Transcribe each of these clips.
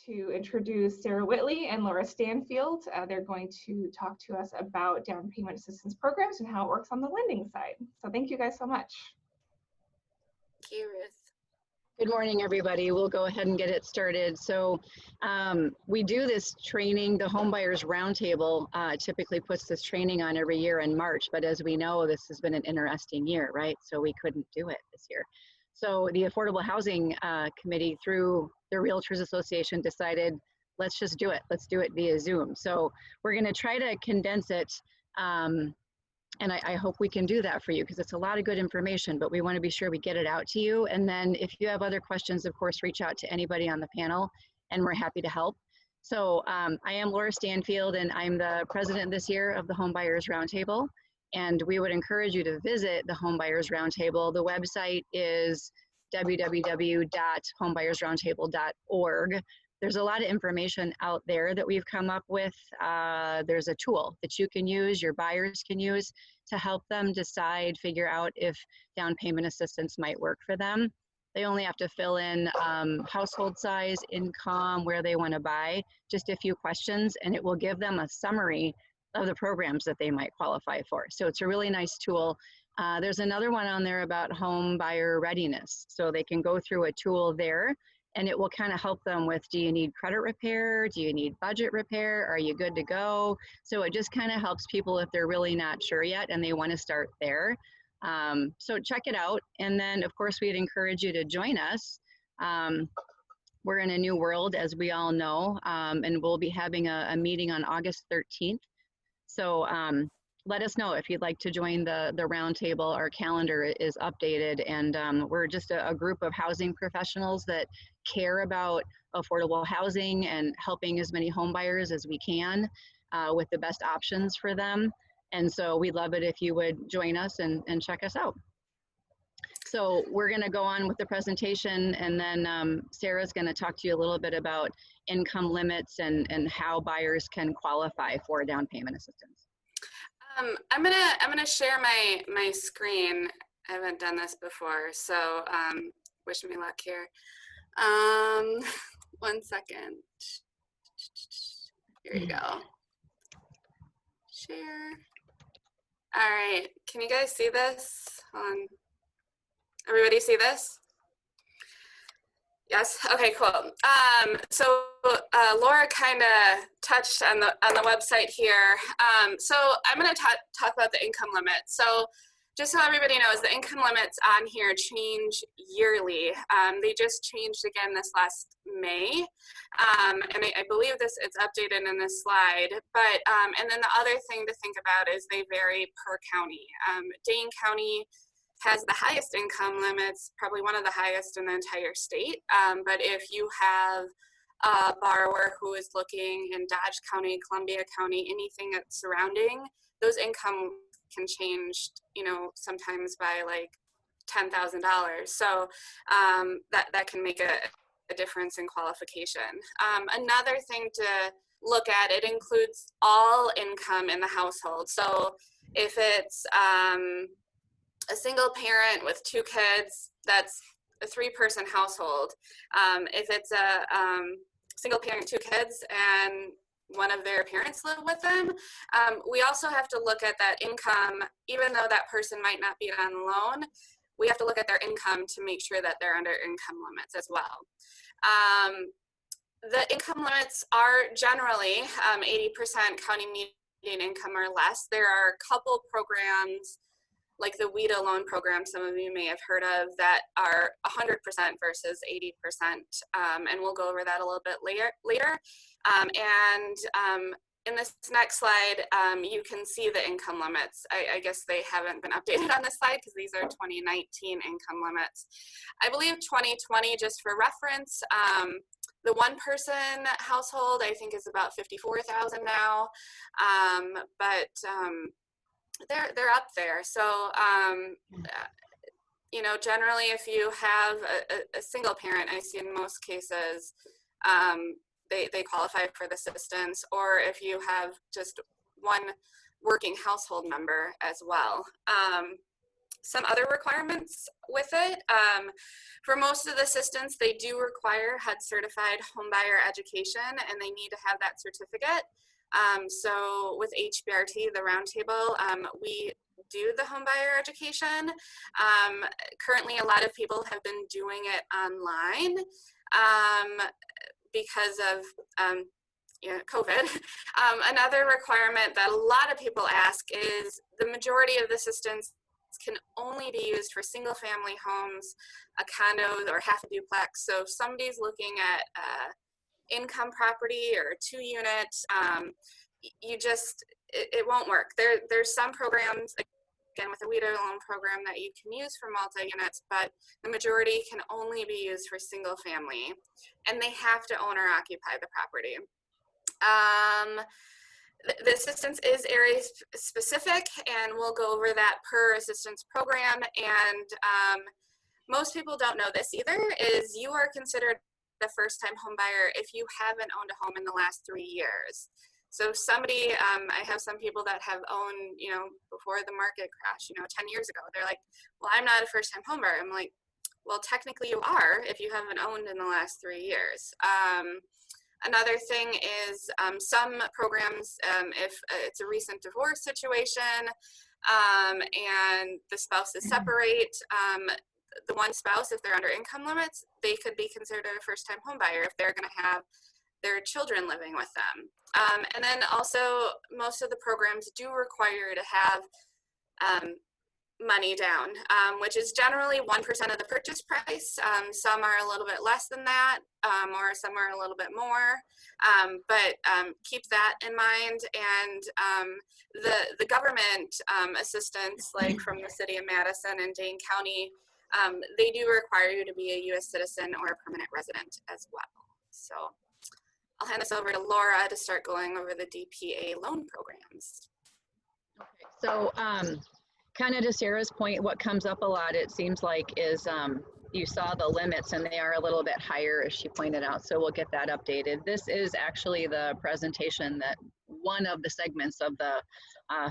to introduce Sarah Whitley and Laura Stanfield. They're going to talk to us about down payment assistance programs and how it works on the lending side. So thank you guys so much. Thank you, Ruth. Good morning, everybody. We'll go ahead and get it started. So we do this training, the Home Buyers Roundtable typically puts this training on every year in March, but as we know, this has been an interesting year, right? So we couldn't do it this year. So the Affordable Housing Committee through the Realtors Association decided, let's just do it. Let's do it via Zoom. So we're gonna try to condense it and I hope we can do that for you because it's a lot of good information, but we want to be sure we get it out to you. And then if you have other questions, of course, reach out to anybody on the panel and we're happy to help. So I am Laura Stanfield and I'm the president this year of the Home Buyers Roundtable. And we would encourage you to visit the Home Buyers Roundtable. The website is www.homebuyersroundtable.org. There's a lot of information out there that we've come up with. There's a tool that you can use, your buyers can use to help them decide, figure out if down payment assistance might work for them. They only have to fill in household size, income, where they want to buy, just a few questions, and it will give them a summary of the programs that they might qualify for. So it's a really nice tool. There's another one on there about home buyer readiness. So they can go through a tool there and it will kind of help them with, do you need credit repair? Do you need budget repair? Are you good to go? So it just kind of helps people if they're really not sure yet and they want to start there. So check it out. And then of course, we'd encourage you to join us. We're in a new world, as we all know, and we'll be having a meeting on August 13th. So let us know if you'd like to join the roundtable. Our calendar is updated and we're just a group of housing professionals that care about affordable housing and helping as many home buyers as we can with the best options for them. And so we'd love it if you would join us and check us out. So we're gonna go on with the presentation and then Sarah's gonna talk to you a little bit about income limits and how buyers can qualify for down payment assistance. I'm gonna share my screen. I haven't done this before, so wish me luck here. 1 second. Here you go. Share. All right. Can you guys see this? Everybody see this? Yes. Okay. Cool. So Laura kind of touched on the website here. So I'm going to talk about the income limit. So just so everybody knows, the income limits on here change yearly. They just changed again this last May, and I believe it's updated in this slide. But and then the other thing to think about is they vary per county. Dane County has the highest income limits, probably one of the highest in the entire state. But if you have a borrower who is looking in Dodge County, Columbia County, anything that's surrounding, those income can change, you know, sometimes by like $10,000. So that can make a difference in qualification. Another thing to look at, it includes all income in the household. So if it's a single parent with 2 kids, that's a 3-person household. If it's a single parent, 2 kids, and one of their parents live with them, we also have to look at that income. Even though that person might not be on loan, we have to look at their income to make sure that they're under income limits as well. The income limits are generally 80% county median income or less. There are a couple programs like the WIDA loan program, some of you may have heard of, that are 100% versus 80%, and we'll go over that a little bit later. In this next slide, you can see the income limits. I guess they haven't been updated on this slide because these are 2019 income limits. I believe 2020, just for reference, the 1-person household, I think, is about $54,000 now, but they're up there. So, you know, generally, if you have a single parent, I see in most cases, they qualify for the assistance, or if you have just one working household member as well. some other requirements with it. For most of the assistants, they do require HUD certified homebuyer education, and they need to have that certificate. So with HBRT, the roundtable, we do the homebuyer education. Currently, a lot of people have been doing it online because of COVID. Another requirement that a lot of people ask is the majority of the assistance can only be used for single family homes, a condo, or half a duplex. So if somebody's looking at income property or 2 units, it won't work. There's some programs, again, with the WIDA loan program that you can use for multi-units, but the majority can only be used for single family, and they have to own or occupy the property. The assistance is area specific, and we'll go over that per assistance program. And most people don't know this either, is you are considered a first-time home buyer if you haven't owned a home in the last 3 years. So somebody, I have some people that have owned, before the market crash, 10 years ago, they're like, well, I'm not a first-time home buyer. I'm like, well, technically you are if you haven't owned in the last 3 years. Another thing is some programs, if it's a recent divorce situation and the spouses separate, the one spouse, if they're under income limits, they could be considered a first-time home buyer if they're going to have their children living with them. And then also, most of the programs do require you to have money down, which is generally 1% of the purchase price. Some are a little bit less than that, or some are a little bit more, but keep that in mind. And the government assistance, like from the city of Madison and Dane County, they do require you to be a U.S. citizen or a permanent resident as well. So I'll hand this over to Laura to start going over the DPA loan programs. Okay, so kind of to Sarah's point, what comes up a lot, it seems like, is you saw the limits and they are a little bit higher, as she pointed out, so we'll get that updated. This is actually the presentation that one of the segments of the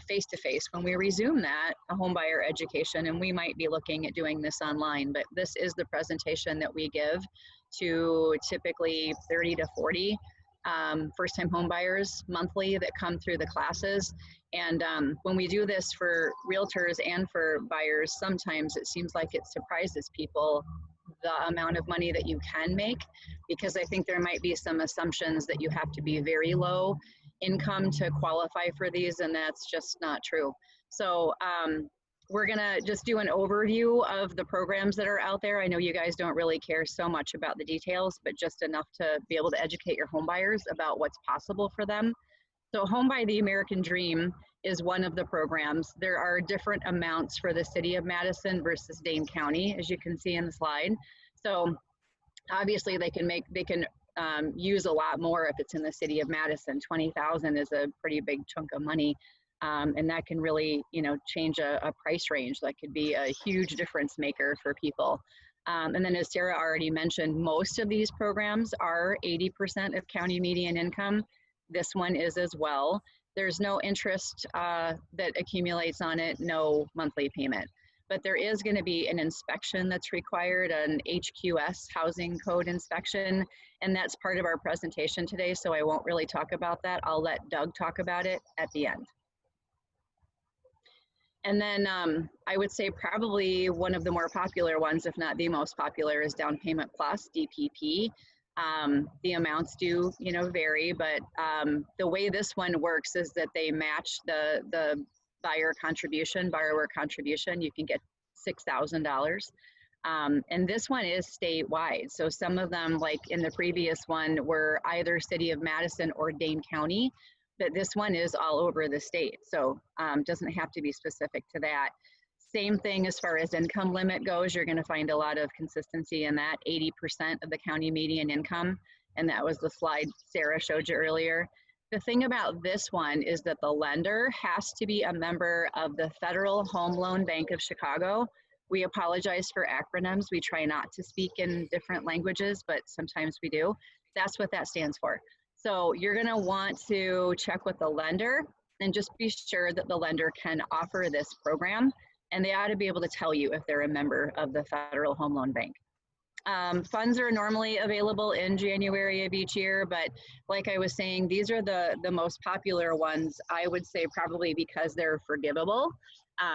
face-to-face, when we resume that, a homebuyer education, and we might be looking at doing this online, but this is the presentation that we give to typically 30 to 40 first-time homebuyers monthly that come through the classes. And when we do this for realtors and for buyers, sometimes it seems like it surprises people the amount of money that you can make, because I think there might be some assumptions that you have to be very low income to qualify for these, and that's just not true. So we're gonna just do an overview of the programs that are out there. I know you guys don't really care so much about the details, but just enough to be able to educate your home buyers about what's possible for them. So Home by the American Dream is one of the programs. There are different amounts for the city of Madison versus Dane County, as you can see in the slide. So obviously they can use a lot more if it's in the city of Madison. $20,000 is a pretty big chunk of money. And that can really, change a price range. That could be a huge difference maker for people. And then, as Sarah already mentioned, most of these programs are 80% of county median income. This one is as well. There's no interest that accumulates on it, no monthly payment. But there is going to be an inspection that's required, an HQS housing code inspection, and that's part of our presentation today, so I won't really talk about that. I'll let Doug talk about it at the end. And then I would say probably one of the more popular ones, if not the most popular, is Down Payment Plus, DPP. The amounts do, vary, but the way this one works is that they match the borrower contribution. You can get $6,000. And this one is statewide. So some of them, like in the previous one, were either City of Madison or Dane County. But this one is all over the state, so doesn't have to be specific to that. Same thing as far as income limit goes, you're going to find a lot of consistency in that, 80% of the county median income, and that was the slide Sarah showed you earlier. The thing about this one is that the lender has to be a member of the Federal Home Loan Bank of Chicago. We apologize for acronyms. We try not to speak in different languages, but sometimes we do. That's what that stands for. So you're going to want to check with the lender and just be sure that the lender can offer this program and they ought to be able to tell you if they're a member of the Federal Home Loan Bank. Funds are normally available in January of each year, but like I was saying, these are the most popular ones, I would say, probably because they're forgivable.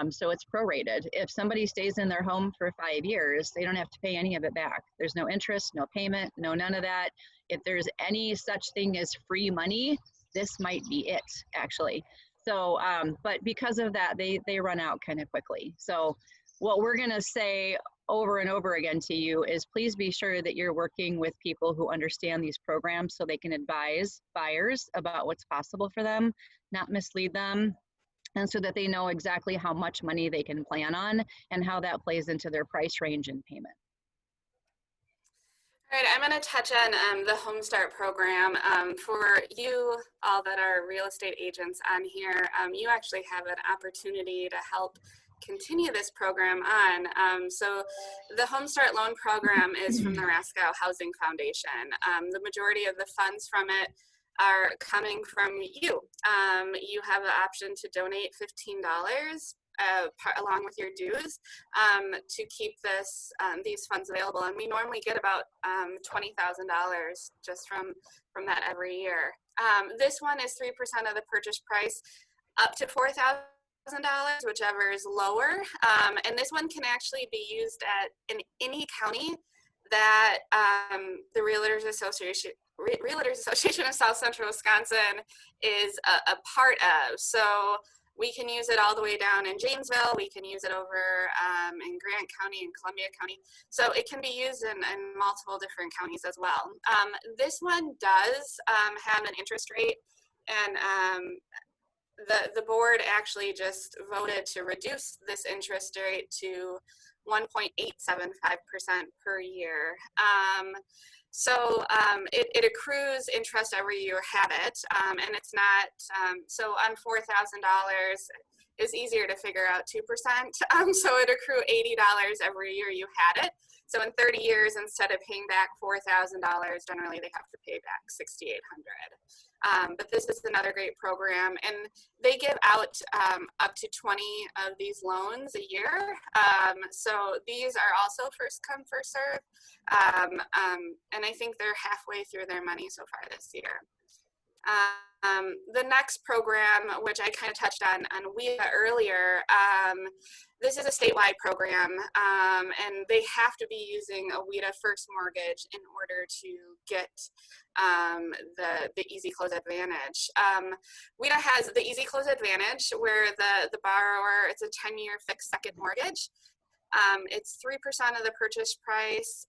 So it's prorated. If somebody stays in their home for 5 years, they don't have to pay any of it back. There's no interest, no payment, no none of that. If there's any such thing as free money, this might be it, actually. So, but because of that, they run out kind of quickly. So what we're gonna say over and over again to you is please be sure that you're working with people who understand these programs so they can advise buyers about what's possible for them, not mislead them, and so that they know exactly how much money they can plan on and how that plays into their price range and payment. All right, I'm going to touch on the Home Start program. For you all that are real estate agents on here, you actually have an opportunity to help continue this program on. So the Home Start loan program is from the RASCW Housing Foundation. The majority of the funds from it are coming from you. You have the option to donate $15 along with your dues to keep these funds available, and we normally get about $20,000 just from that every year. This one is 3% of the purchase price, up to $4,000, whichever is lower, and this one can actually be used in any county that the Realtors Association of South Central Wisconsin is a part of. So we can use it all the way down in Janesville. We can use it over in Grant County and Columbia County. So it can be used in multiple different counties as well. This one does have an interest rate, and the board actually just voted to reduce this interest rate to 1.875% per year. So it accrues interest every you have it, and it's not, so on $4,000 is easier to figure out 2%, so it accrue $80 every year you had it. So in 30 years, instead of paying back $4,000, generally they have to pay back $6,800. But this is another great program, and they give out up to 20 of these loans a year. So these are also first come, first serve. And I think they're halfway through their money so far this year. The next program, which I kind of touched on WEA earlier, this is a statewide program, and they have to be using a WEA first mortgage in order to get the Easy Close Advantage. WEA has the Easy Close Advantage, where the borrower, it's a 10-year fixed second mortgage. It's 3% of the purchase price,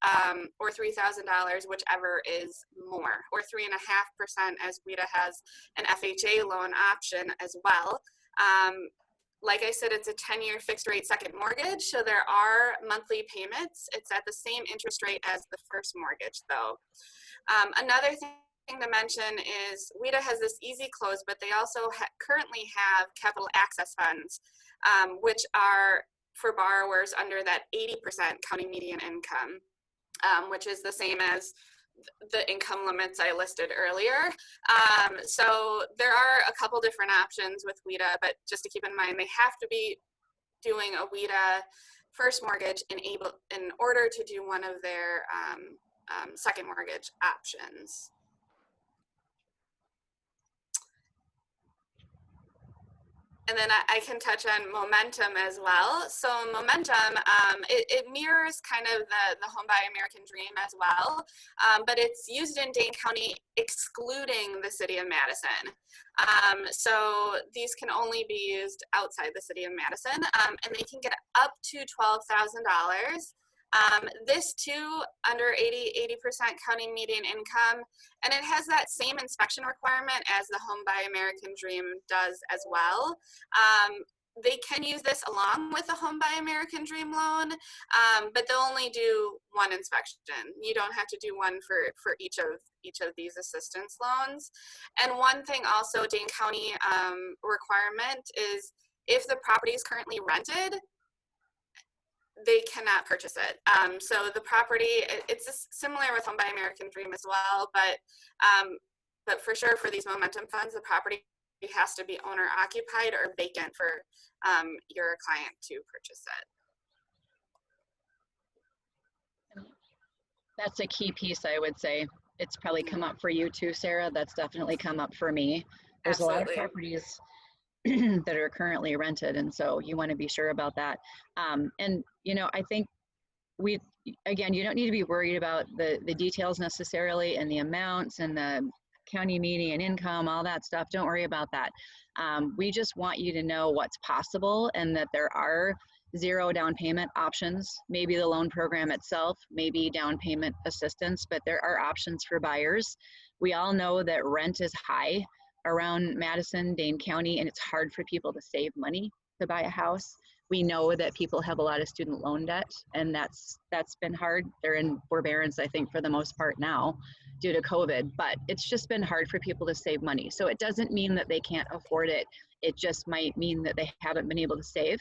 or $3,000, whichever is more, or 3.5% as WEA has an FHA loan option as well. Like I said, it's a 10-year fixed rate second mortgage, so there are monthly payments. It's at the same interest rate as the first mortgage, though. Another thing to mention is WEA has this Easy Close, but they also currently have capital access funds, which are for borrowers under that 80% county median income, which is the same as the income limits I listed earlier. So there are a couple different options with WEA, but just to keep in mind, they have to be doing a WEA first mortgage in order to do one of their second mortgage options. And then I can touch on Momentum as well. So Momentum, it mirrors kind of the Home by American Dream as well, but it's used in Dane County excluding the city of Madison. So these can only be used outside the city of Madison, and they can get up to $12,000. This too, under 80% county median income, and it has that same inspection requirement as the Home by American Dream does as well. They can use this along with the Home by American Dream loan, but they'll only do one inspection. You don't have to do one for each of these assistance loans. And one thing also, Dane County requirement is if the property is currently rented, they cannot purchase it. So the property, it's similar with Home by American Dream as well, but for sure for these Momentum funds, the property has to be owner occupied or vacant for your client to purchase it. That's a key piece, I would say. It's probably come up for you too, Sarah. That's definitely come up for me. There's Absolutely. a lot of properties that are currently rented, and so you want to be sure about that. And you know, I think again, you don't need to be worried about the details necessarily and the amounts and the county median income, all that stuff. Don't worry about that. We just want you to know what's possible and that there are 0 down payment options, maybe the loan program itself, maybe down payment assistance, but there are options for buyers. We all know that rent is high around Madison, Dane County, and it's hard for people to save money to buy a house. We know that people have a lot of student loan debt, and that's been hard. They're in forbearance, I think, for the most part now due to COVID, but it's just been hard for people to save money. So it doesn't mean that they can't afford it. It just might mean that they haven't been able to save.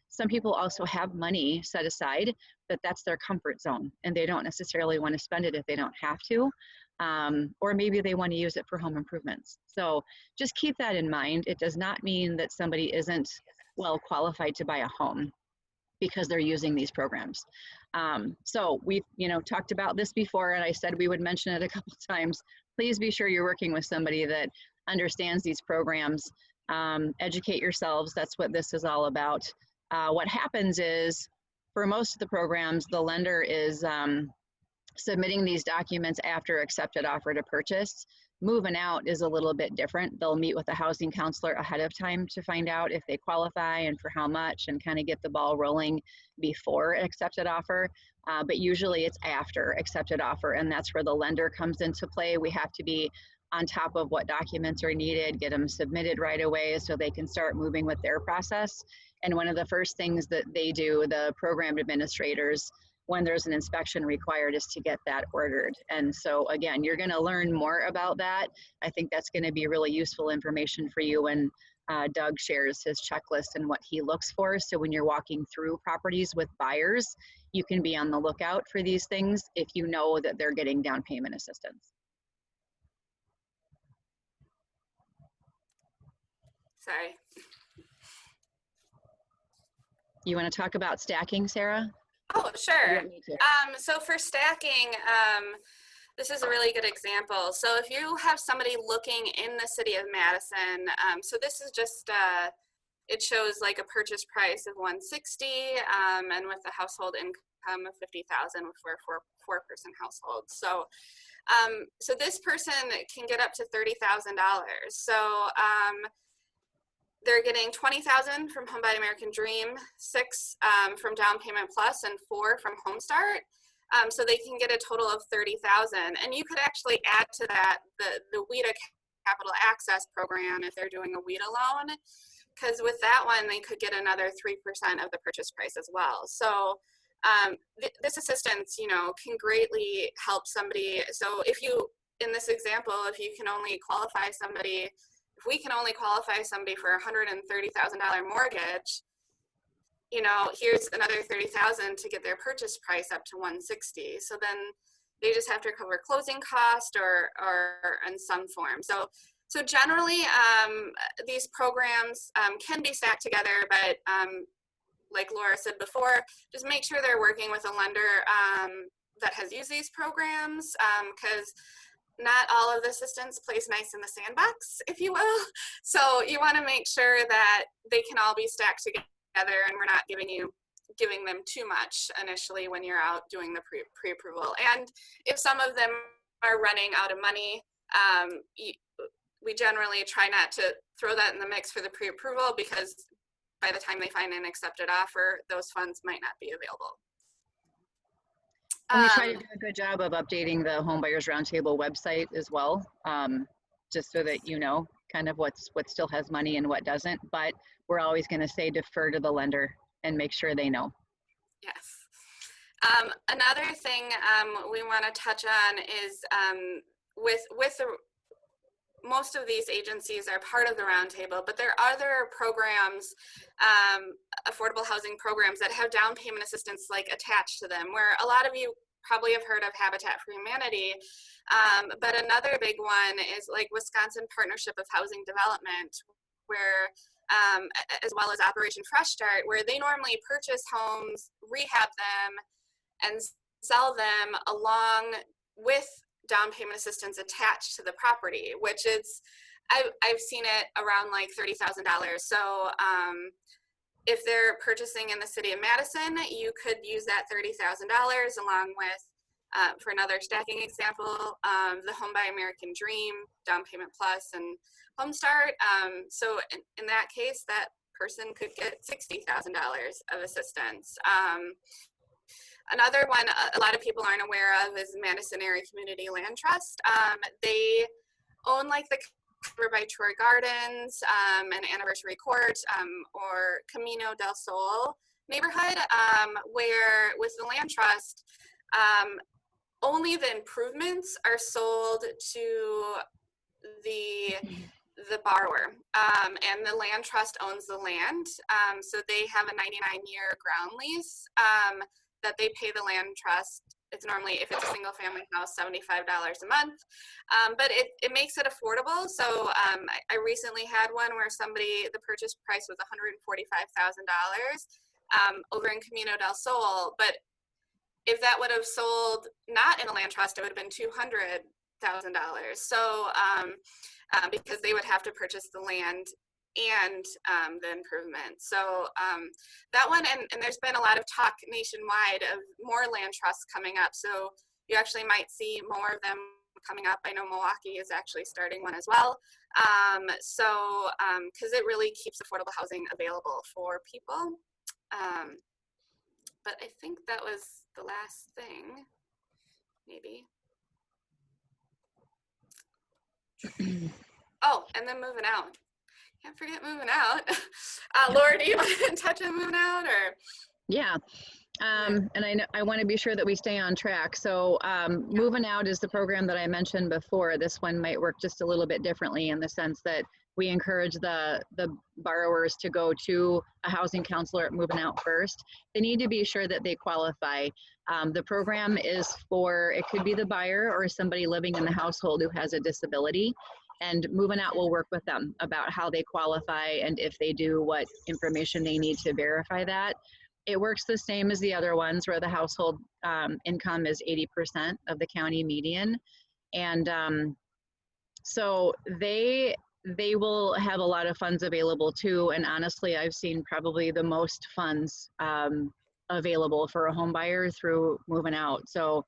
Some people also have money set aside, but that's their comfort zone, and they don't necessarily want to spend it if they don't have to. Or maybe they want to use it for home improvements. So just keep that in mind. It does not mean that somebody isn't well qualified to buy a home because they're using these programs. So we've talked about this before, and I said we would mention it a couple times. Please be sure you're working with somebody that understands these programs. Educate yourselves. That's what this is all about. What happens is, for most of the programs, the lender is submitting these documents after accepted offer to purchase. Moving Out is a little bit different. They'll meet with a housing counselor ahead of time to find out if they qualify and for how much, and kind of get the ball rolling before accepted offer. But usually it's after accepted offer, and that's where the lender comes into play. We have to be on top of what documents are needed, get them submitted right away so they can start moving with their process. And one of the first things that they do, the program administrators, when there's an inspection required, is to get that ordered. And so again, you're going to learn more about that. I think that's going to be really useful information for you when Doug shares his checklist and what he looks for. So when you're walking through properties with buyers, you can be on the lookout for these things if you know that they're getting down payment assistance. Sorry. You want to talk about stacking, Sarah? Oh, sure. So for stacking, this is a really good example. So if you have somebody looking in the city of Madison, so this is just, it shows like a purchase price of $160, and with a household income of $50,000 for a four-person household. So, so this person can get up to $30,000. So, they're getting $20,000 from Home Buy American Dream, $6,000 from Down Payment Plus, and $4,000 from Home Start. So they can get a total of $30,000. And you could actually add to that the WEDA Capital Access Program if they're doing a WEDA loan, because with that one they could get another 3% of the purchase price as well. So this assistance, can greatly help somebody. So if you, in this example, if you can only qualify somebody. If we can only qualify somebody for a $130,000 mortgage, here's another $30,000 to get their purchase price up to $160,000. So then they just have to cover closing cost or in some form. So generally, these programs can be stacked together, but like Laura said before, just make sure they're working with a lender that has used these programs, because not all of the assistance plays nice in the sandbox, if you will. So you want to make sure that they can all be stacked together, and we're not giving them too much initially when you're out doing the pre-approval. And if some of them are running out of money, we generally try not to throw that in the mix for the pre-approval, because by the time they find an accepted offer, those funds might not be available. And we try to do a good job of updating the Home Buyers Roundtable website as well, just so that kind of what still has money and what doesn't. But we're always going to say defer to the lender and make sure they know. Yes. Another thing we want to touch on is most of these agencies are part of the roundtable, but there are other programs, affordable housing programs, that have down payment assistance attached to them, where a lot of you probably have heard of Habitat for Humanity. But another big one is like Wisconsin Partnership of Housing Development, where as well as Operation Fresh Start, where they normally purchase homes, rehab them, and sell them along with down payment assistance attached to the property, which is, I've seen it around like $30,000. So if they're purchasing in the city of Madison, you could use that $30,000 along with, for another stacking example, the Home by American Dream, Down Payment Plus, and Home Start. So in that case, that person could get $60,000 of assistance. Another one a lot of people aren't aware of is Madison Area Community Land Trust. They own like the Cover by Troy Gardens and Anniversary Court or Camino del Sol neighborhood, where with the land trust, only the improvements are sold to the borrower, and the land trust owns the land. So they have a 99-year ground lease that they pay the land trust. It's normally, if it's a single family house, $75 a month, but it makes it affordable. So I recently had one where the purchase price was $145,000 over in Camino del Sol, but if that would have sold not in a land trust, it would have been $200,000. So because they would have to purchase the land and the improvement. So that one, and there's been a lot of talk nationwide of more land trusts coming up. So you actually might see more of them coming up. I know Milwaukee is actually starting one as well. So because it really keeps affordable housing available for people. But I think that was the last thing, maybe. Oh, and then Moving Out. Can't forget Moving Out. Laura, do you want to touch on Moving Out, or? Yeah. And I want to be sure that we stay on track. So Moving Out is the program that I mentioned before. This one might work just a little bit differently in the sense that we encourage the borrowers to go to a housing counselor at Moving Out first. They need to be sure that they qualify. The program is for, it could be the buyer or somebody living in the household who has a disability. And Moving Out will work with them about how they qualify and if they do, what information they need to verify that. It works the same as the other ones where the household income is 80% of the county median. And so they will have a lot of funds available too. And honestly, I've seen probably the most funds available for a home buyer through Moving Out. So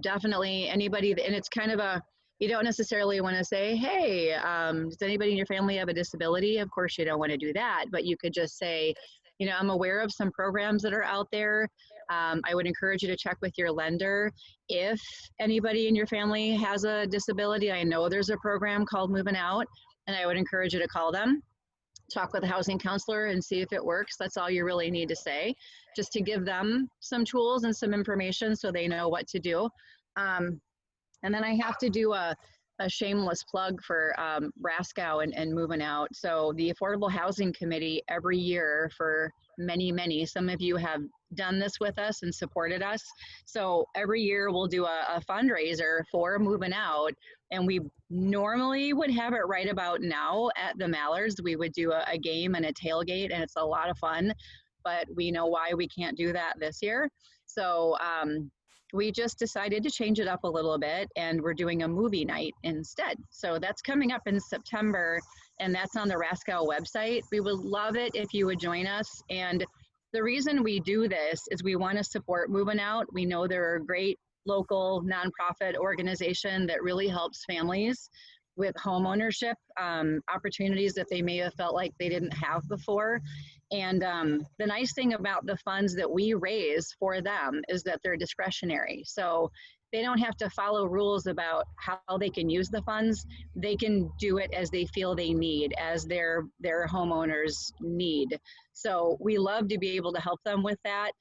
definitely anybody, and it's kind of a, you don't necessarily want to say, hey, does anybody in your family have a disability? Of course you don't want to do that, but you could just say, you know, I'm aware of some programs that are out there. I would encourage you to check with your lender. If anybody in your family has a disability, I know there's a program called Moving Out, and I would encourage you to call them, talk with a housing counselor and see if it works. That's all you really need to say, just to give them some tools and some information so they know what to do. And then I have to do a shameless plug for RASCW and Moving Out. So the Affordable Housing Committee every year for many, some of you have done this with us and supported us. So every year we'll do a fundraiser for Moving Out, and we normally would have it right about now at the Mallards. We would do a game and a tailgate, and it's a lot of fun, but we know why we can't do that this year. So we just decided to change it up a little bit, and we're doing a movie night instead. So that's coming up in September, and that's on the RASCW website. We would love it if you would join us. And the reason we do this is we want to support Moving Out. We know they're a great local nonprofit organization that really helps families with home ownership opportunities that they may have felt like they didn't have before. And the nice thing about the funds that we raise for them is that they're discretionary. So they don't have to follow rules about how they can use the funds. They can do it as they feel they need, as their homeowners need. So we love to be able to help them with that.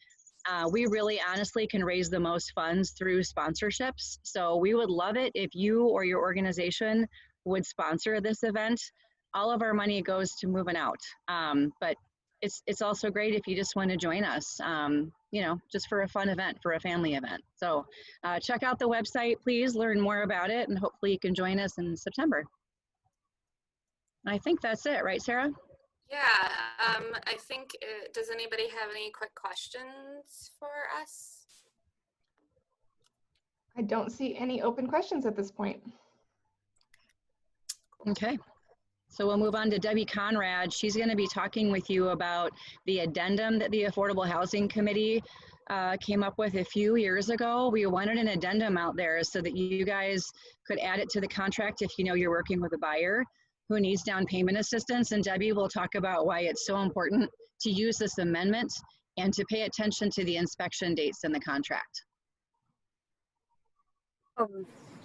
We really honestly can raise the most funds through sponsorships. So we would love it if you or your organization would sponsor this event. All of our money goes to Moving Out. But it's also great if you just want to join us, you know, just for a fun event, for a family event. So check out the website, please learn more about it, and hopefully you can join us in September. I think that's it, right, Sarah? Yeah, I think, does anybody have any quick questions for us? I don't see any open questions at this point. Okay. So we'll move on to Debbie Conrad. She's going to be talking with you about the addendum that the Affordable Housing Committee came up with a few years ago. We wanted an addendum out there so that you guys could add it to the contract if you know you're working with a buyer who needs down payment assistance. And Debbie will talk about why it's so important to use this amendment and to pay attention to the inspection dates in the contract.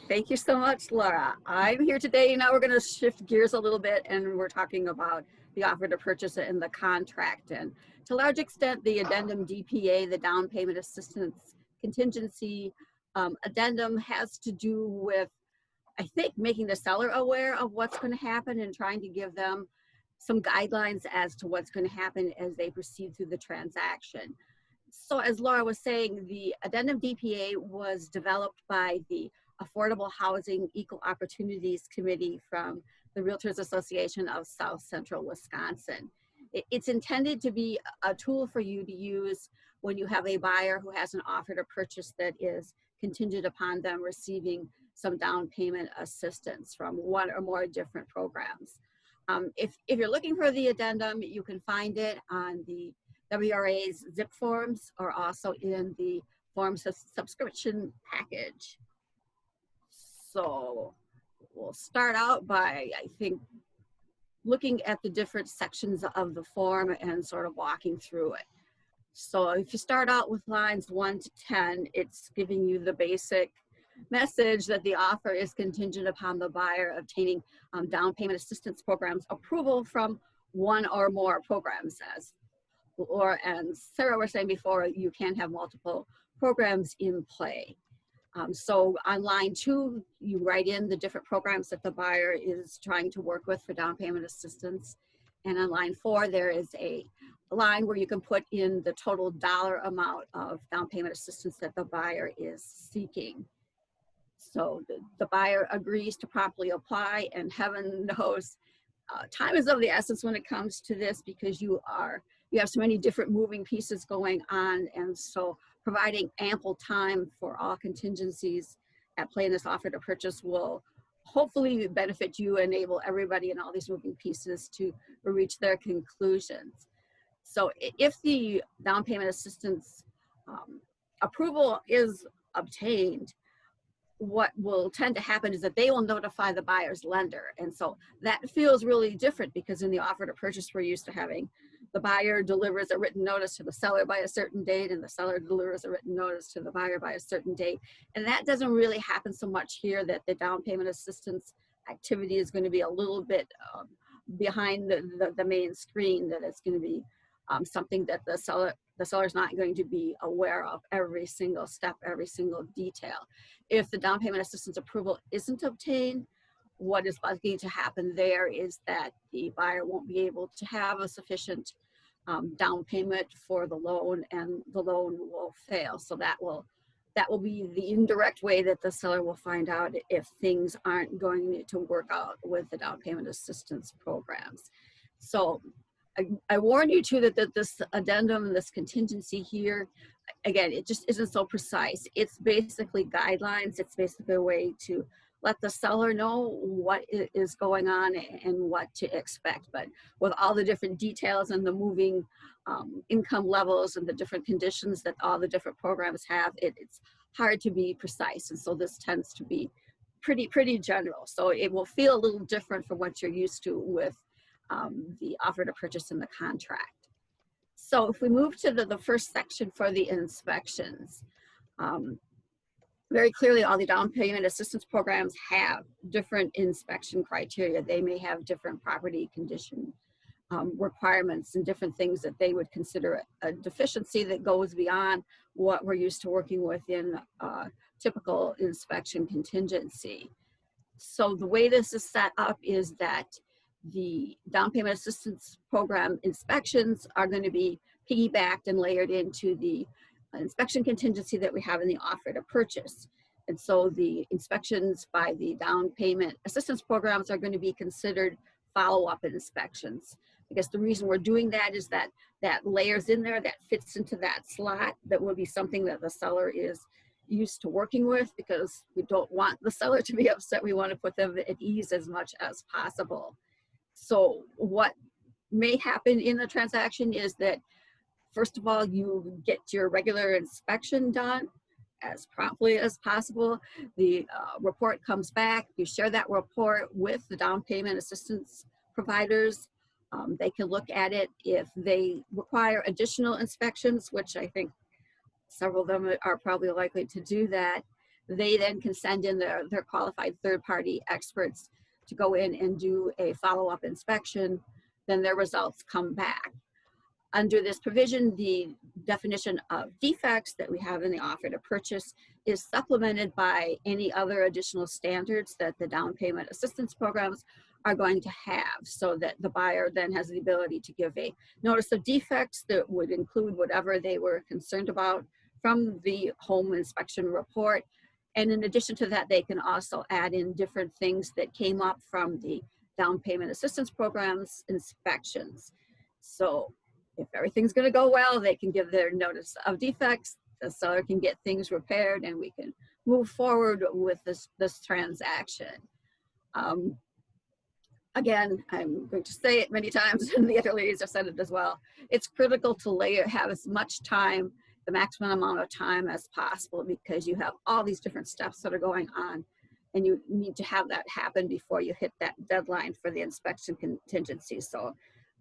Thank you so much, Laura. I'm here today. Now we're going to shift gears a little bit, and we're talking about the offer to purchase it in the contract. And to a large extent, the addendum DPA, the down payment assistance contingency addendum, has to do with, I think, making the seller aware of what's going to happen and trying to give them some guidelines as to what's going to happen as they proceed through the transaction. So as Laura was saying, the addendum DPA was developed by the Affordable Housing Equal Opportunities Committee from the Realtors Association of South Central Wisconsin. It's intended to be a tool for you to use when you have a buyer who has an offer to purchase that is contingent upon them receiving some down payment assistance from one or more different programs. If you're looking for the addendum, you can find it on the WRA's zip forms or also in the forms of subscription package. So we'll start out by, I think, looking at the different sections of the form and sort of walking through it. So if you start out with lines 1 to 10, it's giving you the basic message that the offer is contingent upon the buyer obtaining down payment assistance programs approval from one or more programs. As Laura and Sarah were saying before, you can have multiple programs in play. So on line 2, you write in the different programs that the buyer is trying to work with for down payment assistance. And on line 4, there is a line where you can put in the total dollar amount of down payment assistance that the buyer is seeking. So the buyer agrees to promptly apply, and heaven knows time is of the essence when it comes to this, because you have so many different moving pieces going on, and so providing ample time for all contingencies at play in this offer to purchase will hopefully benefit you, enable everybody in all these moving pieces to reach their conclusions. So if the down payment assistance approval is obtained, what will tend to happen is that they will notify the buyer's lender. And so that feels really different, because in the offer to purchase, we're used to having the buyer delivers a written notice to the seller by a certain date, and the seller delivers a written notice to the buyer by a certain date. And that doesn't really happen so much here, that the down payment assistance activity is going to be a little bit behind the main screen, that it's going to be something that the seller's not going to be aware of every single step, every single detail. If the down payment assistance approval isn't obtained, what is likely to happen there is that the buyer won't be able to have a sufficient down payment for the loan, and the loan will fail. So that will be the indirect way that the seller will find out if things aren't going to work out with the down payment assistance programs. So I warn you too that this addendum, this contingency here, again, it just isn't so precise. It's basically guidelines. It's basically a way to let the seller know what is going on and what to expect. But with all the different details and the moving income levels and the different conditions that all the different programs have, it's hard to be precise. And so this tends to be pretty general. So it will feel a little different from what you're used to with the offer to purchase in the contract. So if we move to the first section for the inspections, very clearly all the down payment assistance programs have different inspection criteria. They may have different property condition requirements and different things that they would consider a deficiency that goes beyond what we're used to working with in typical inspection contingency. So the way this is set up is that the down payment assistance program inspections are going to be piggybacked and layered into the inspection contingency that we have in the offer to purchase. And so the inspections by the down payment assistance programs are going to be considered follow-up inspections. I guess the reason we're doing that is that that layers in there, that fits into that slot, that will be something that the seller is used to working with, because we don't want the seller to be upset. We want to put them at ease as much as possible. So what may happen in the transaction is that, first of all, you get your regular inspection done as promptly as possible. The report comes back. You share that report with the down payment assistance providers. They can look at it. If they require additional inspections, which I think several of them are probably likely to do that, they then can send in their qualified third-party experts to go in and do a follow-up inspection. Then their results come back. Under this provision, the definition of defects that we have in the offer to purchase is supplemented by any other additional standards that the down payment assistance programs are going to have, so that the buyer then has the ability to give a notice of defects that would include whatever they were concerned about from the home inspection report. And in addition to that, they can also add in different things that came up from the down payment assistance programs inspections. So if everything's going to go well, they can give their notice of defects, the seller can get things repaired, and we can move forward with this transaction. Again, I'm going to say it many times, and the other ladies have said it as well. It's critical to have as much time, the maximum amount of time as possible, because you have all these different steps that are going on, and you need to have that happen before you hit that deadline for the inspection contingency. So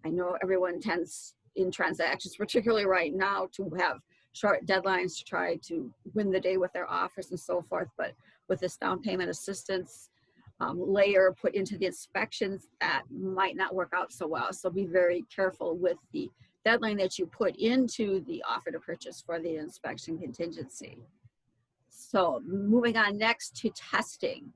I know everyone tends in transactions, particularly right now, to have short deadlines to try to win the day with their offers and so forth. But with this down payment assistance layer put into the inspections, that might not work out so well. So be very careful with the deadline that you put into the offer to purchase for the inspection contingency. So moving on next to testing.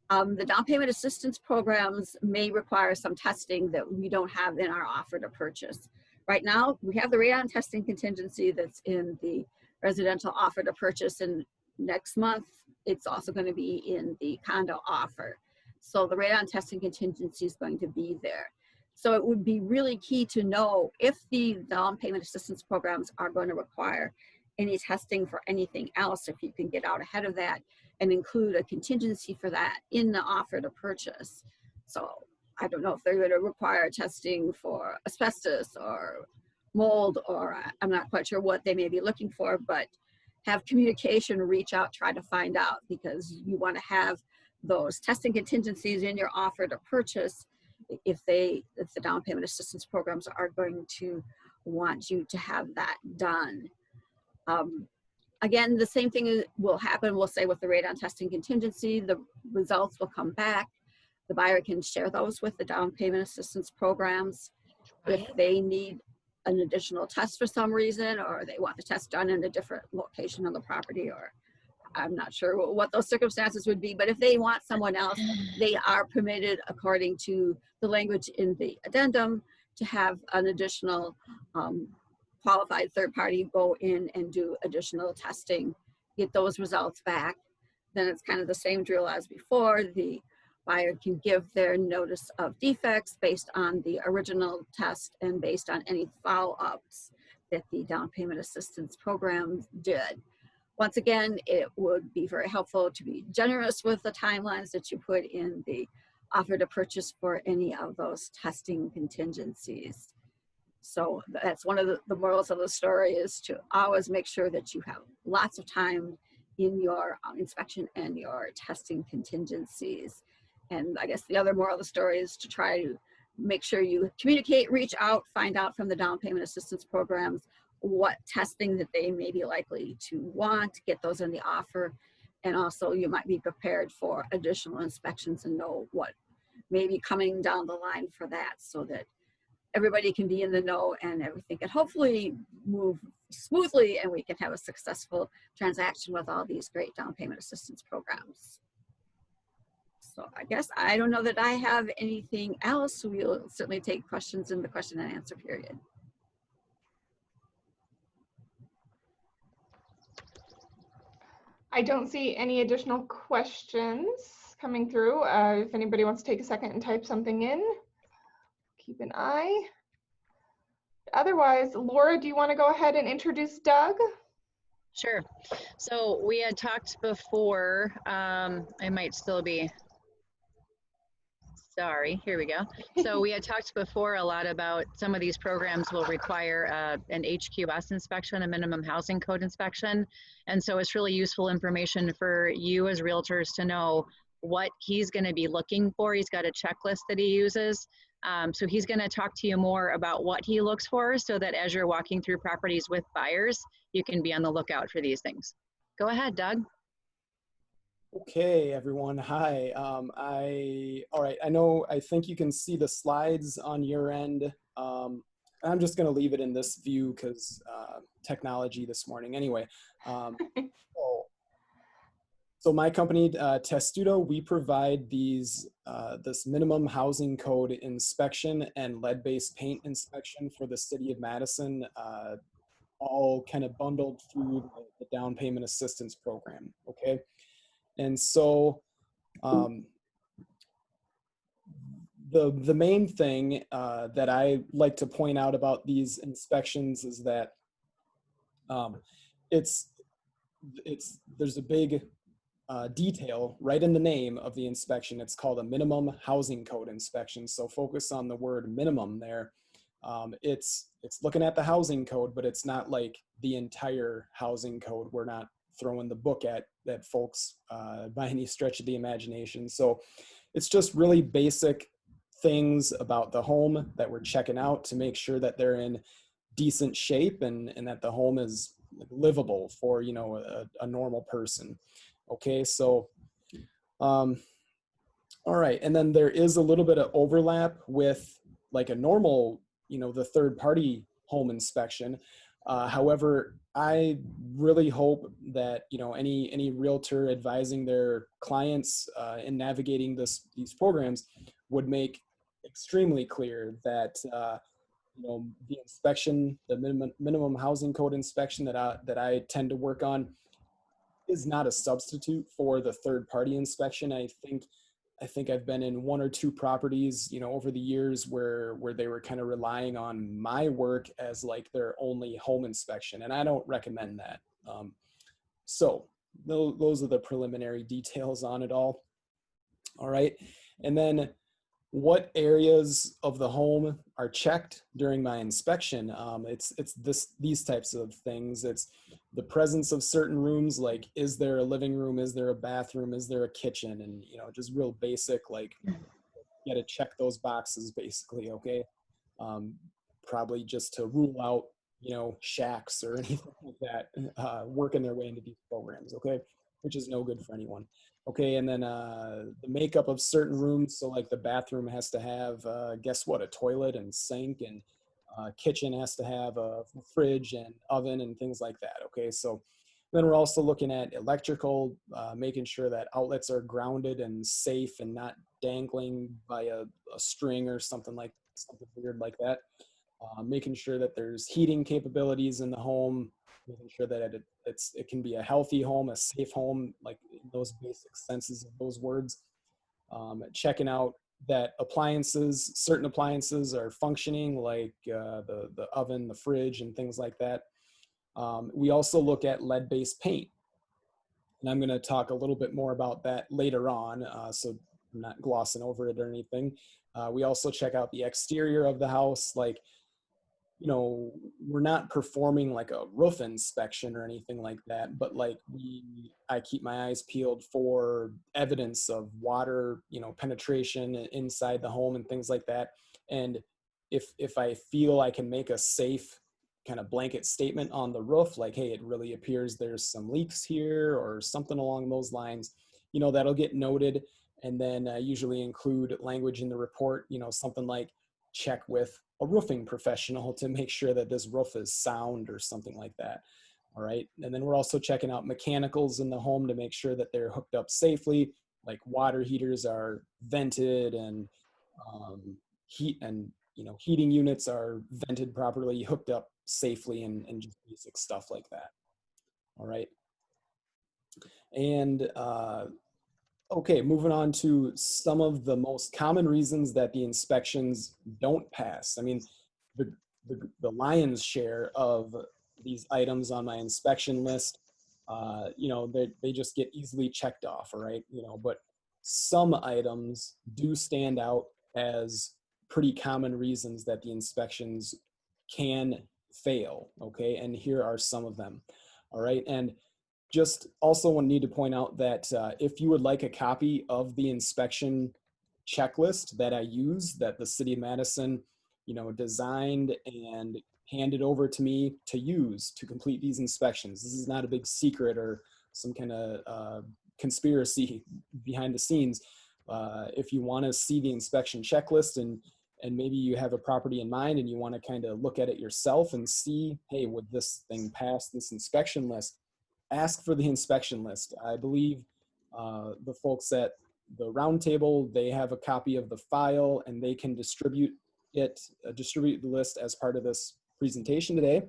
The down payment assistance programs may require some testing that we don't have in our offer to purchase. Right now, we have the radon testing contingency that's in the residential offer to purchase, and next month, it's also going to be in the condo offer. So the radon testing contingency is going to be there. So it would be really key to know if the down payment assistance programs are going to require any testing for anything else, if you can get out ahead of that and include a contingency for that in the offer to purchase. So I don't know if they're going to require testing for asbestos or mold, or I'm not quite sure what they may be looking for, but have communication, reach out, try to find out, because you want to have those testing contingencies in your offer to purchase if the down payment assistance programs are going to want you to have that done. Again, the same thing will happen, we'll say, with the radon testing contingency. The results will come back. The buyer can share those with the down payment assistance programs. If they need an additional test for some reason, or they want the test done in a different location on the property, or I'm not sure what those circumstances would be, but if they want someone else, they are permitted, according to the language in the addendum, to have an additional qualified third party go in and do additional testing, get those results back. Then it's kind of the same drill as before. The buyer can give their notice of defects based on the original test and based on any follow-ups that the down payment assistance program did. Once again, it would be very helpful to be generous with the timelines that you put in the offer to purchase for any of those testing contingencies. So that's one of the morals of the story, is to always make sure that you have lots of time in your inspection and your testing contingencies. And I guess the other moral of the story is to try to make sure you communicate, reach out, find out from the down payment assistance programs what testing that they may be likely to want, get those in the offer. And also you might be prepared for additional inspections and know what may be coming down the line for that, so that everybody can be in the know and everything can hopefully move smoothly and we can have a successful transaction with all these great down payment assistance programs. So I guess I don't know that I have anything else. We'll certainly take questions in the question and answer period. I don't see any additional questions coming through. If anybody wants to take a second and type something in, keep an eye. Otherwise, Laura, do you want to go ahead and introduce Doug? Sure. So we had talked before, I might still be, sorry, here we go. So we had talked before a lot about some of these programs will require an HQS inspection, a minimum housing code inspection. And so it's really useful information for you as realtors to know what he's going to be looking for. He's got a checklist that he uses. So he's going to talk to you more about what he looks for so that as you're walking through properties with buyers, you can be on the lookout for these things. Go ahead, Doug. Okay, everyone. Hi. All right. I think you can see the slides on your end. I'm just going to leave it in this view because technology this morning. Anyway, so my company, Testudo, we provide these this minimum housing code inspection and lead-based paint inspection for the city of Madison, all kind of bundled through the down payment assistance program. Okay. And so the main thing that I like to point out about these inspections is that there's a big detail right in the name of the inspection. It's called a minimum housing code inspection. So focus on the word minimum there. It's looking at the housing code, but it's not like the entire housing code. We're not throwing the book at folks by any stretch of the imagination. So it's just really basic things about the home that we're checking out to make sure that they're in decent shape and that the home is livable for, you know, a normal person. Okay, so all right, and then there is a little bit of overlap with like a normal, you know, the third party home inspection. However, I really hope that, you know, any realtor advising their clients in navigating these programs would make extremely clear that you know, the inspection, the minimum housing code inspection that I tend to work on is not a substitute for the third party inspection. I think I've been in one or two properties, you know, over the years where they were kind of relying on my work as like their only home inspection, and I don't recommend that. So those are the preliminary details on it all. All right, and then what areas of the home are checked during my inspection? It's these types of things. It's the presence of certain rooms, like is there a living room, is there a bathroom, is there a kitchen, and you know, just real basic, like you got to check those boxes basically. Okay, probably just to rule out, you know, shacks or anything like that working their way into these programs. Okay, which is no good for anyone. Okay, and then the makeup of certain rooms. So like the bathroom has to have, guess what, a toilet and sink, and kitchen has to have a fridge and oven and things like that. Okay, so then we're also looking at electrical, making sure that outlets are grounded and safe and not dangling by a string or something weird like that. Making sure that there's heating capabilities in the home, making sure that it can be a healthy home, a safe home, like in those basic senses of those words. Checking out that certain appliances are functioning, like the oven, the fridge, and things like that. We also look at lead-based paint, and I'm going to talk a little bit more about that later on, so I'm not glossing over it or anything. We also check out the exterior of the house, like, you know, we're not performing like a roof inspection or anything like that, but like I keep my eyes peeled for evidence of water, you know, penetration inside the home and things like that. And if I feel I can make a safe kind of blanket statement on the roof, like, hey, it really appears there's some leaks here or something along those lines, you know, that'll get noted. And then I usually include language in the report, you know, something like check with a roofing professional to make sure that this roof is sound or something like that. All right. And then we're also checking out mechanicals in the home to make sure that they're hooked up safely. like water heaters are vented and heating units are vented properly, hooked up safely, and just basic stuff like that. All right. And okay, moving on to some of the most common reasons that the inspections don't pass. I mean, the lion's share of these items on my inspection list, they just get easily checked off, all right? But some items do stand out as pretty common reasons that the inspections can fail, okay? And here are some of them, all right? And just also need to point out that if you would like a copy of the inspection checklist that I use, that the City of Madison, designed and handed over to me to use to complete these inspections. This is not a big secret or some kind of conspiracy behind the scenes. If you want to see the inspection checklist and maybe you have a property in mind and you want to kind of look at it yourself and see, hey, would this thing pass this inspection list? Ask for the inspection list. I believe the folks at the roundtable, they have a copy of the file and they can distribute the list as part of this presentation today.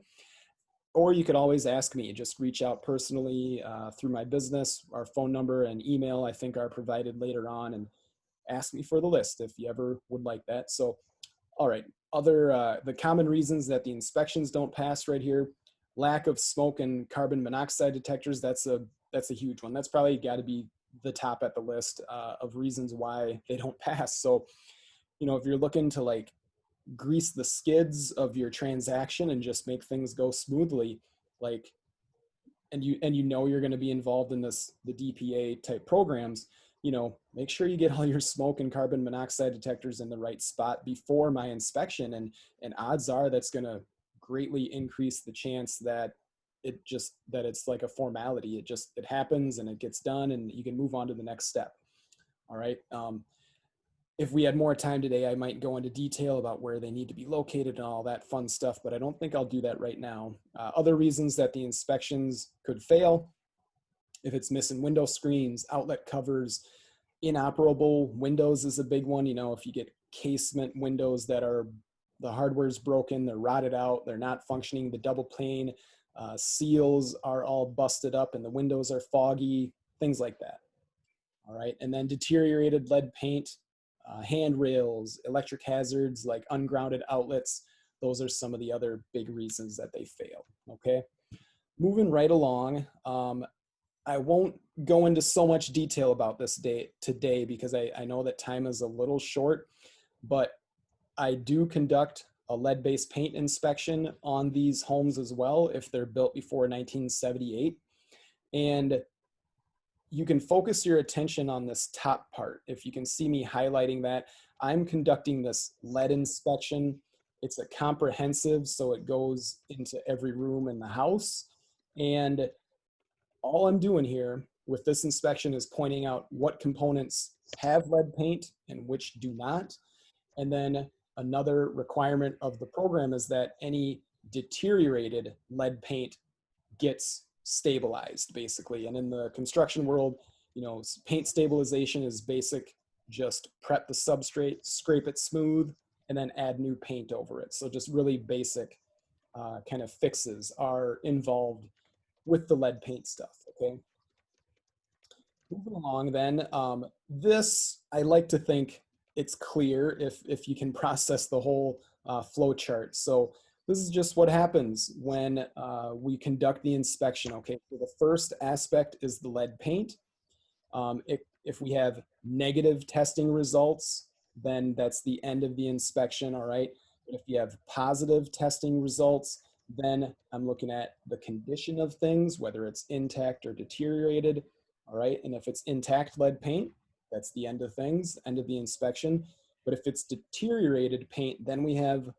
Or you could always ask me, just reach out personally through my business. Our phone number and email, I think, are provided later on, and ask me for the list if you ever would like that. So, all right, the common reasons that the inspections don't pass right here. Lack of smoke and carbon monoxide detectors, that's a huge one. That's probably got to be the top at the list of reasons why they don't pass. So, if you're looking to like grease the skids of your transaction and just make things go smoothly, and you're going to be involved in the DPA type programs, make sure you get all your smoke and carbon monoxide detectors in the right spot before my inspection, and odds are that's going to greatly increase the chance that it's like a formality. It happens and it gets done and you can move on to the next step. All right. If we had more time today, I might go into detail about where they need to be located and all that fun stuff, but I don't think I'll do that right now. Other reasons that the inspections could fail: if it's missing window screens, outlet covers, inoperable windows is a big one. If you get casement windows that are, the hardware's broken, they're rotted out, they're not functioning, the double pane seals are all busted up and the windows are foggy, things like that. All right, and then deteriorated lead paint, handrails, electric hazards like ungrounded outlets. Those are some of the other big reasons that they fail, okay? Moving right along, I won't go into so much detail about this today because I know that time is a little short, but I do conduct a lead-based paint inspection on these homes as well if they're built before 1978. And you can focus your attention on this top part. If you can see me highlighting that, I'm conducting this lead inspection. It's a comprehensive, so it goes into every room in the house. And all I'm doing here with this inspection is pointing out what components have lead paint and which do not. And then another requirement of the program is that any deteriorated lead paint gets stabilized, basically. And in the construction world, paint stabilization is basic. Just prep the substrate, scrape it smooth, and then add new paint over it. So just really basic kind of fixes are involved with the lead paint stuff, okay? Moving along then, this, I like to think it's clear if you can process the whole flow chart. So this is just what happens when we conduct the inspection, okay? So the first aspect is the lead paint. If we have negative testing results, then that's the end of the inspection, all right? But if you have positive testing results, then I'm looking at the condition of things, whether it's intact or deteriorated, all right? And if it's intact lead paint, that's the end of things, end of the inspection. But if it's deteriorated paint, then we have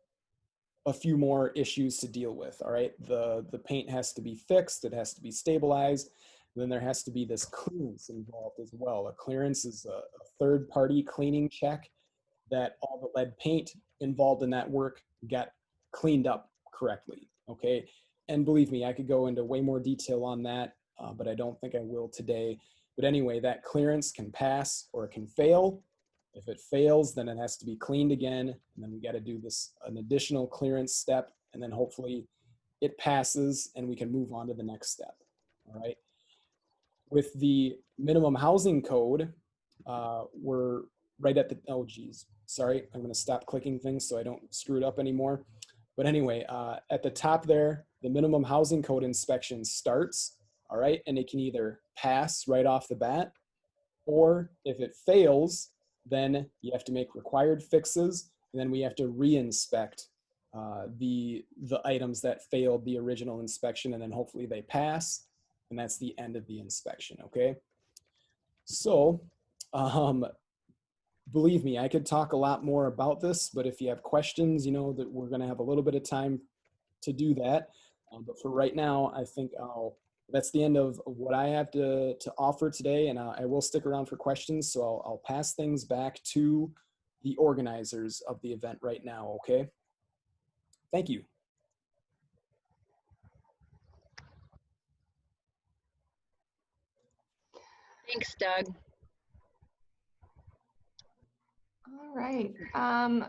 a few more issues to deal with, all right? The paint has to be fixed, it has to be stabilized, then there has to be this clearance involved as well. A clearance is a third-party cleaning check that all the lead paint involved in that work got cleaned up correctly, okay? And believe me, I could go into way more detail on that, but I don't think I will today. But anyway, that clearance can pass or it can fail. If it fails, then it has to be cleaned again. And then we got to do an additional clearance step. And then hopefully it passes and we can move on to the next step. All right. With the minimum housing code, we're right at the, oh geez, sorry, I'm gonna stop clicking things so I don't screw it up anymore. But anyway, at the top there, the minimum housing code inspection starts, all right? And it can either pass right off the bat, or if it fails, then you have to make required fixes, and then we have to re-inspect the items that failed the original inspection, and then hopefully they pass, and that's the end of the inspection, okay? So, believe me, I could talk a lot more about this, but if you have questions, you know that we're gonna have a little bit of time to do that. But for right now, I think that's the end of what I have to offer today, and I will stick around for questions, so I'll pass things back to the organizers of the event right now, okay? Thank you. Thanks, Doug. All right.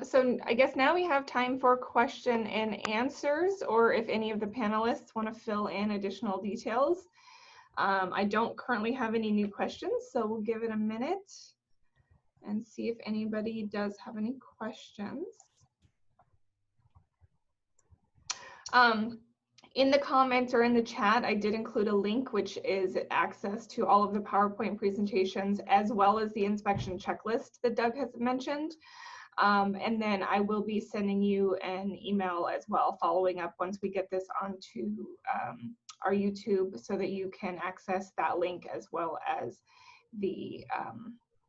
So I guess now we have time for question and answers, or if any of the panelists want to fill in additional details. I don't currently have any new questions, so we'll give it a minute and see if anybody does have any questions. In the comments or in the chat, I did include a link, which is access to all of the PowerPoint presentations, as well as the inspection checklist that Doug has mentioned. And then I will be sending you an email as well, following up once we get this onto our YouTube, so that you can access that link as well as the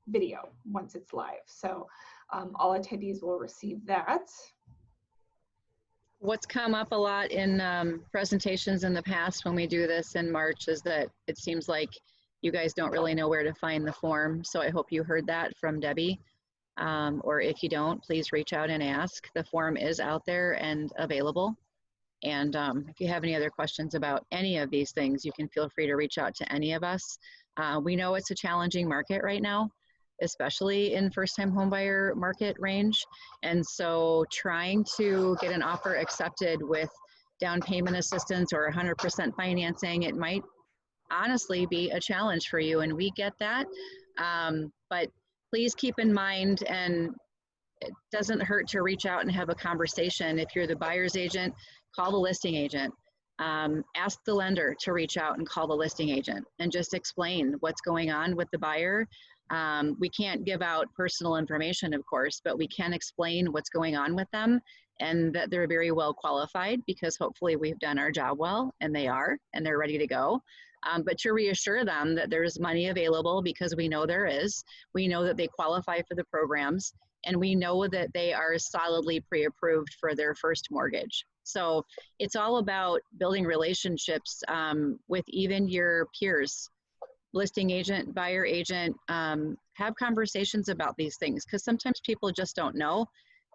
video once it's live. So all attendees will receive that. What's come up a lot in presentations in the past when we do this in March is that it seems like you guys don't really know where to find the form. So I hope you heard that from Debbie. Or if you don't, please reach out and ask. The form is out there and available. And if you have any other questions about any of these things, you can feel free to reach out to any of us. We know it's a challenging market right now, especially in first-time homebuyer market range. And so trying to get an offer accepted with down payment assistance or 100% financing, it might honestly be a challenge for you, and we get that. But please keep in mind, and it doesn't hurt to reach out and have a conversation. If you're the buyer's agent, call the listing agent. Ask the lender to reach out and call the listing agent and just explain what's going on with the buyer. We can't give out personal information, of course, but we can explain what's going on with them and that they're very well qualified, because hopefully we've done our job well, and they are, and they're ready to go. But to reassure them that there's money available, because we know there is. We know that they qualify for the programs, and we know that they are solidly pre-approved for their first mortgage. So it's all about building relationships with even your peers. Listing agent, buyer agent, have conversations about these things, because sometimes people just don't know,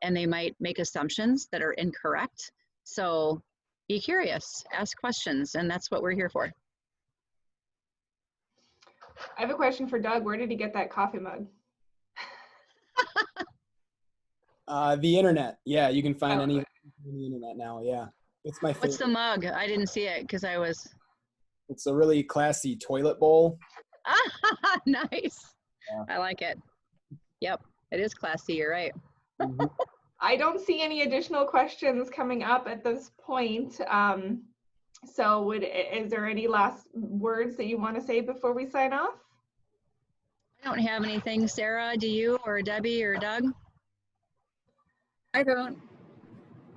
and they might make assumptions that are incorrect. So be curious, ask questions, and that's what we're here for. I have a question for Doug. Where did he get that coffee mug? The internet. Yeah, you can find any on the internet now. Yeah, it's my favorite. What's the mug? I didn't see it because I was. It's a really classy toilet bowl. Nice. Yeah. I like it. Yep, it is classy. You're right. Mm-hmm. I don't see any additional questions coming up at this point. So is there any last words that you want to say before we sign off? I don't have anything. Sarah, do you, or Debbie, or Doug? I don't.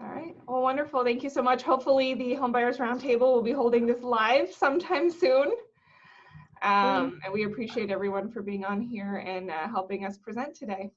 All right. Well, wonderful. Thank you so much. Hopefully the Homebuyers Roundtable will be holding this live sometime soon. And we appreciate everyone for being on here and helping us present today.